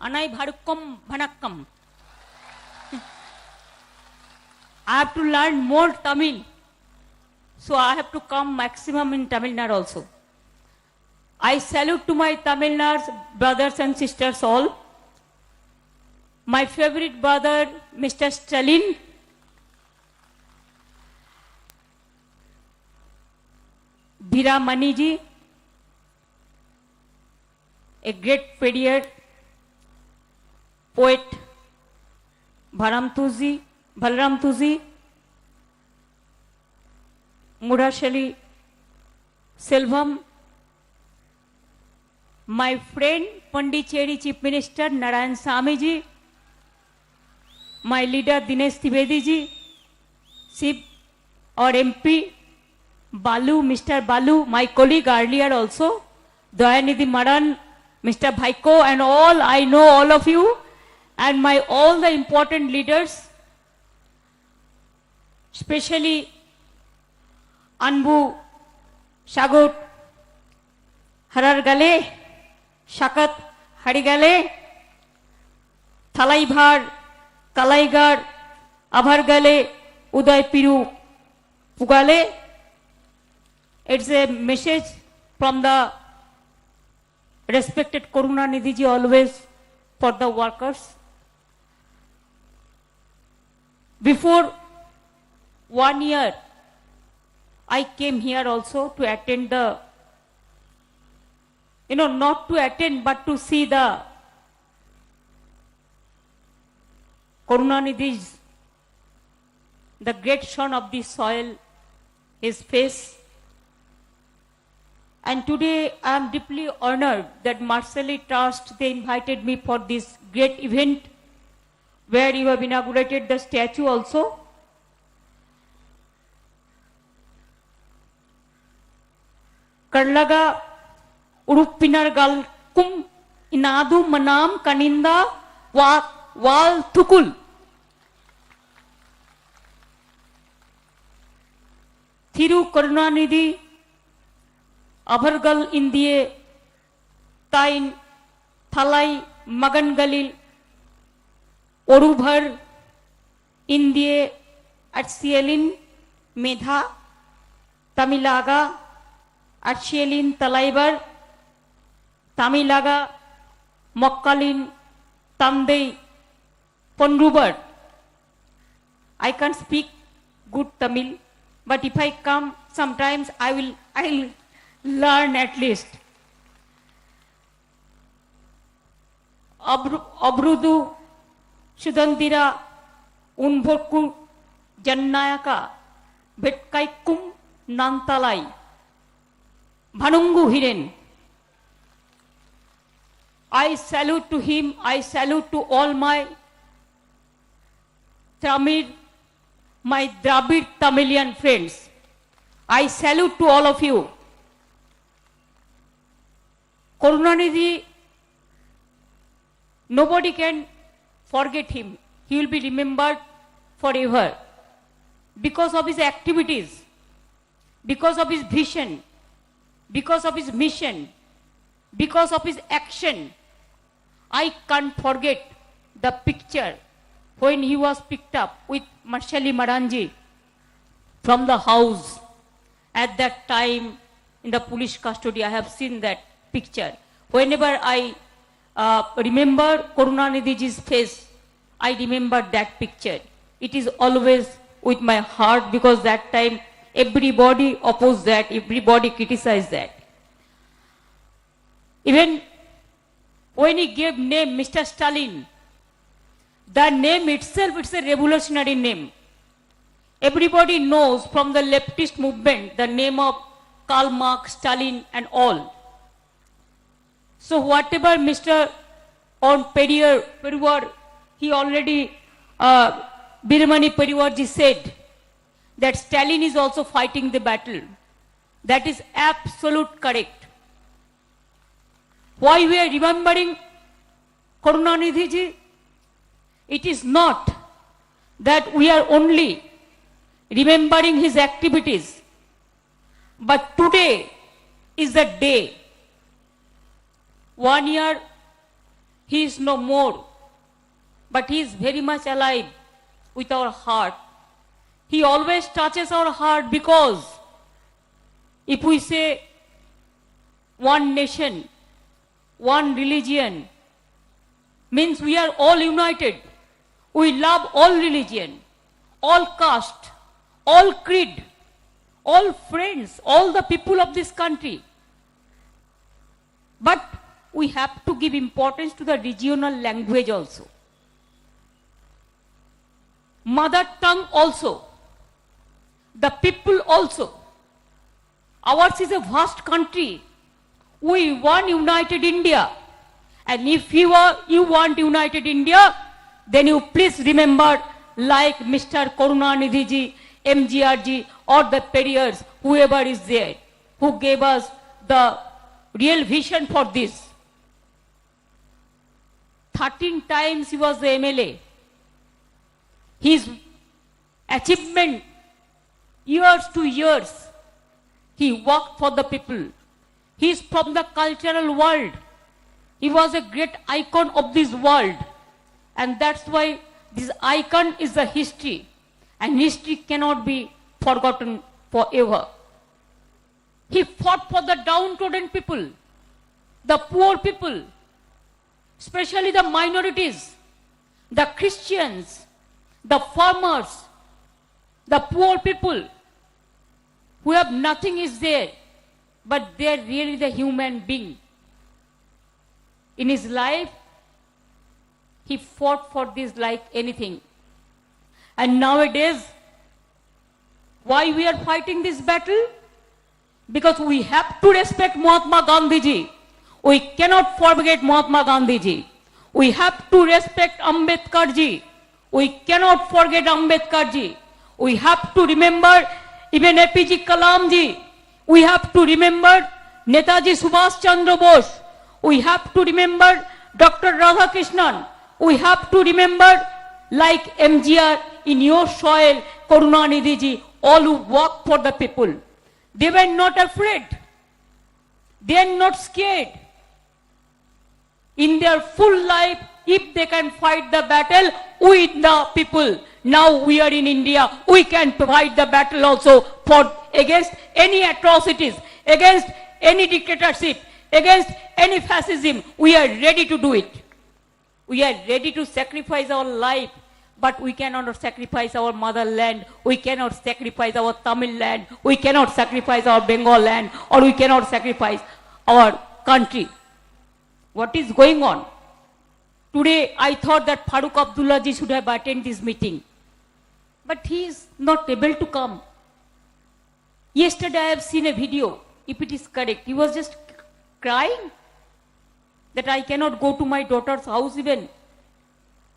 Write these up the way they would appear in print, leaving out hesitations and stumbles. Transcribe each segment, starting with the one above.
Anai Bharukkam Bhanakkam. I have to learn more Tamil. So I have to come maximum in Tamil Nadu also. I salute to my Tamil Nadu brothers and sisters all. My favorite brother, Mr. Stalin. Bhira Maniji, a great poet, Balaram Tuzi, Murashali Selvam, my friend Pondicherry Chief Minister Narayan Samiji, my leader Dinesh Trivedi ji, Chief or MP Balu, Mr. Balu, my colleague earlier also, Dayanidhi Maran, Mr. Bhaiko, and all, I know all of you, and my all the important leaders, especially Anbu, Shagut, Harar Gale, Shakat, Harigale, Thalaibhar, Talaigar, Abhar Gale, Uday Piru, Pugale. It's a message from the respected Karunanidhi ji always for the workers. Before 1 year, I came here also to attend the, not to attend but to see the Karunanidhi's, the great son of this soil, his face. And today I am deeply honored that Marcelli Trust, they invited me for this great event where you have inaugurated the statue also. Karlaga Urupinar Gal Kum Inadu Manam Kaninda Wal Tukul. Thiru Karunanidhi Abhargal Indie Tain Thalai Magan Galil Orubhar Indie Atsielin Medha Tamilaga Atsielin Talaibar Tamilaga Mokkalin Tamdei Ponrubar. I can't speak good Tamil, but if I come sometimes I'll learn at least. Abrudu Sudandira Unborku Jannayaka Betkaikum Nantalai Bhanungu Hiren. I salute to him, I salute to all my Tamil, my Dravid Tamilian friends. I salute to all of you. Karunanidhi, nobody can forget him. He will be remembered forever because of his activities, because of his vision, because of his mission, because of his action. I can't forget the picture when he was picked up with Marshali Maranji from the house. At that time, in the police custody, I have seen that picture. Whenever I remember Karunanidhi's face, I remember that picture. It is always with my heart because that time everybody opposed that, everybody criticized that. Even when he gave name Mr. Stalin, the name itself, it's a revolutionary name. Everybody knows from the leftist movement the name of Karl Marx, Stalin and all. So whatever Mr. on Periwar, he already, Birmani Periwarji said that Stalin is also fighting the battle. That is absolute correct. Why we are remembering Karunanidhi ji? It is not that we are only remembering his activities, but today is the day. 1 year He is no more, but he is very much alive with our heart. He always touches our heart because if we say one nation, one religion, means we are all united. We love all religion, all caste, all creed, all friends, all the people of this country. But we have to give importance to the regional language also. Mother tongue also. The people also. Ours is a vast country. We want united India. And if you want united India, then you please remember like Mr. Karunanidhi ji, MGR ji, or the Periyars, whoever is there, who gave us the real vision for this. 13 times he was the MLA. His achievement, years to years, he worked for the people. He is from the cultural world. He was a great icon of this world. And that's why this icon is the history. And history cannot be forgotten forever. He fought for the downtrodden people, the poor people, especially the minorities, the Christians, the farmers, the poor people who have nothing is there, but they are really the human being. In his life, he fought for this like anything. And nowadays, why we are fighting this battle? Because we have to respect Mahatma Gandhi ji. We cannot forget Mahatma Gandhi ji. We have to respect Ambedkar ji. We cannot forget Ambedkar ji. We have to remember even APJ Kalam ji. We have to remember Netaji Subhash Chandra Bose. We have to remember Dr. Radhakrishnan. We have to remember like MGR in your soil, Karunanidhi ji, all who work for the people. They were not afraid. They are not scared. In their full life, if they can fight the battle with the people, now we are in India, we can fight the battle also for against any atrocities, against any dictatorship, against any fascism. We are ready to do it. We are ready to sacrifice our life, but we cannot sacrifice our motherland. We cannot sacrifice our Tamil land. We cannot sacrifice our Bengal land, or we cannot sacrifice our country. What is going on? Today, I thought that Farooq Abdullah ji should have attended this meeting. But he is not able to come. Yesterday, I have seen a video, if it is correct. He was just crying that I cannot go to my daughter's house even.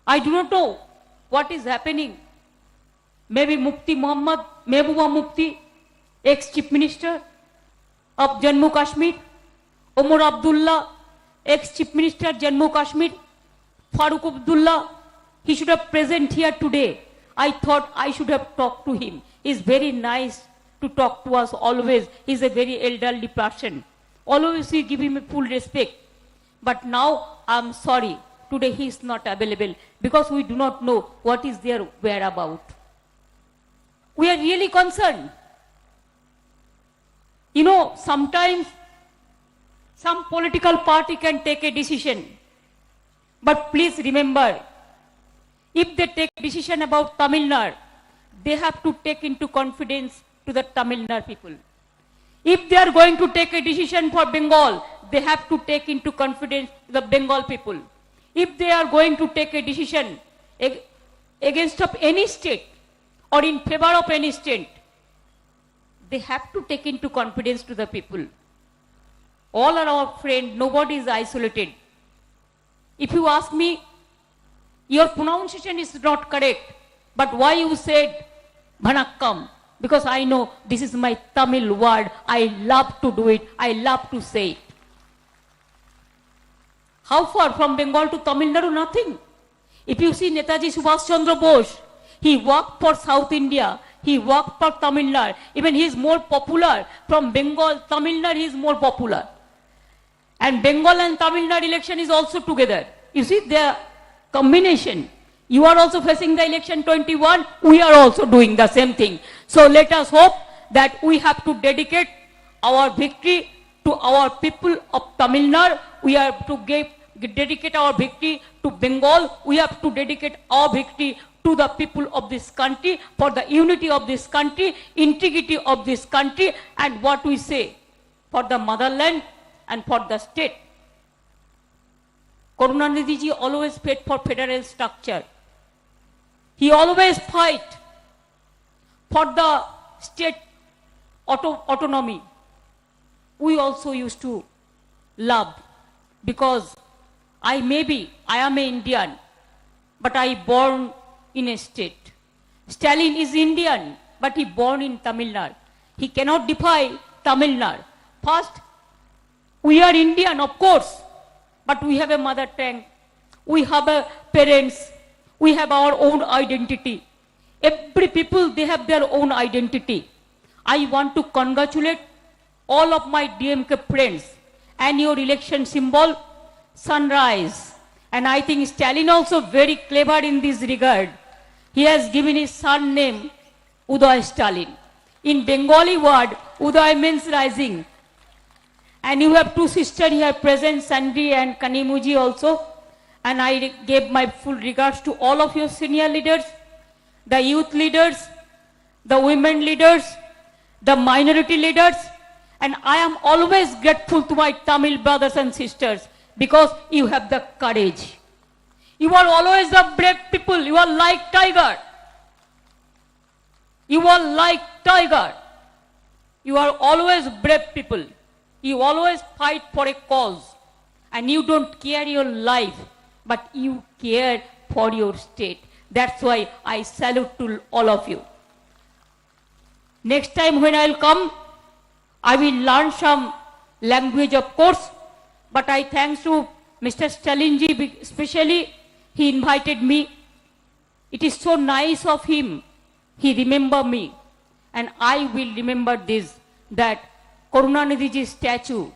I do not know what is happening. Maybe Mufti Muhammad Mehbooba Mufti, ex-Chief Minister of Jammu Kashmir, Omar Abdullah, ex-Chief Minister Jammu Kashmir, Farooq Abdullah, he should have present here today. I thought I should have talked to him. He's very nice to talk to us always. He's a very elderly person. Always we give him a full respect. But now I'm sorry, today he is not available because we do not know what is their whereabout. We are really concerned. You know, sometimes some political party can take a decision. But please remember, if they take a decision about Tamil Nadu, they have to take into confidence to the Tamil Nadu people. If they are going to take a decision for Bengal, they have to take into confidence the Bengal people. If they are going to take a decision against of any state or in favor of any state, they have to take into confidence to the people. All are our friends, nobody is isolated. If you ask me, your pronunciation is not correct, but why you said Vanakkam? Because I know this is my Tamil word. I love to do it. I love to say it. How far from Bengal to Tamil Nadu? Nothing. If you see Netaji Subhash Chandra Bose, he worked for South India. He worked for Tamil Nadu. Even he is more popular from Bengal. Tamil Nadu he is more popular. And Bengal and Tamil Nadu election is also together You see the combination. You are also facing the election 21. We are also doing the same thing. So let us hope that we have to dedicate our victory to our people of Tamil Nadu. We have to dedicate our victory to Bengal. We have to dedicate our victory to the people of this country, for the unity of this country, integrity of this country, and what we say, for the motherland and for the state. Karunanidhi ji always fought for federal structure. He always fight for the state autonomy. We also used to love, because I am an Indian, but I born in a state. Stalin is Indian, but he born in Tamil Nadu. He cannot defy Tamil Nadu. First, we are Indian, of course, but we have a mother tongue. We have a parents. We have our own identity. Every people, they have their own identity. I want to congratulate all of my DMK friends and your election symbol, sunrise. And I think Stalin also very clever in this regard. He has given his son name Uday Stalin. In Bengali word, Uday means rising. And you have two sisters here present, Sandri and Kanimuji also. And I gave my full regards to all of your senior leaders, the youth leaders, the women leaders, the minority leaders. And I am always grateful to my Tamil brothers and sisters, because you have the courage. You are always a brave people. You are like tiger. You are like tiger. You are always brave people. You always fight for a cause. And you don't care your life, but you care for your state. That's why I salute to all of you. Next time when I'll come, I will learn some language, of course, but I thanks to Mr. Stalinji, especially, he invited me. It is so nice of him. He remembered me. And I will remember this, that Karunanidhi's statue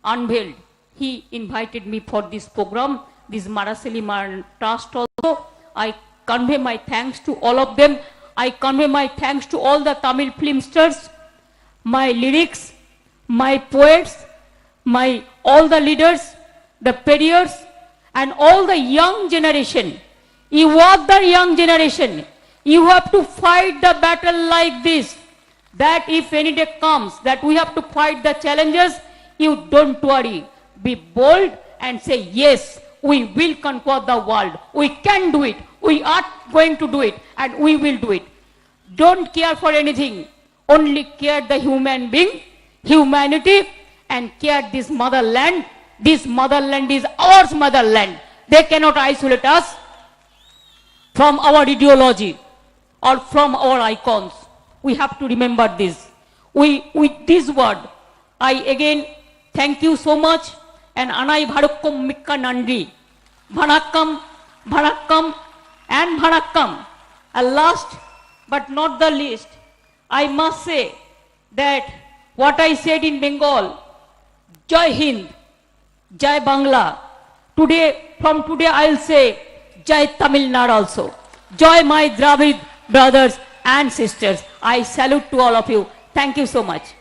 unveiled. He invited me for this program, this Marasali Trust also. I convey my thanks to all of them. I convey my thanks to all the Tamil filmsters, my lyrics, my poets, all the leaders, the peers, and all the young generation. You are the young generation. You have to fight the battle like this, that if any day comes, that we have to fight the challenges, you don't worry. Be bold and say, yes, we will conquer the world. We can do it. We are going to do it, and we will do it. Don't care for anything. Only care the human being, humanity, and care this motherland. This motherland is our motherland. They cannot isolate us from our ideology or from our icons. We have to remember this. With this word, I again thank you so much, and Anai Bharukkum Mikka Nandri. Bhanakkam, Bhanakkam, and Bhanakkam. And last but not the least, I must say that what I said in Bengal, Jai Hind, Jai Bangla. From today I'll say Jai Tamil Nadu also. Joy my Dravid brothers and sisters. I salute to all of you. Thank you so much.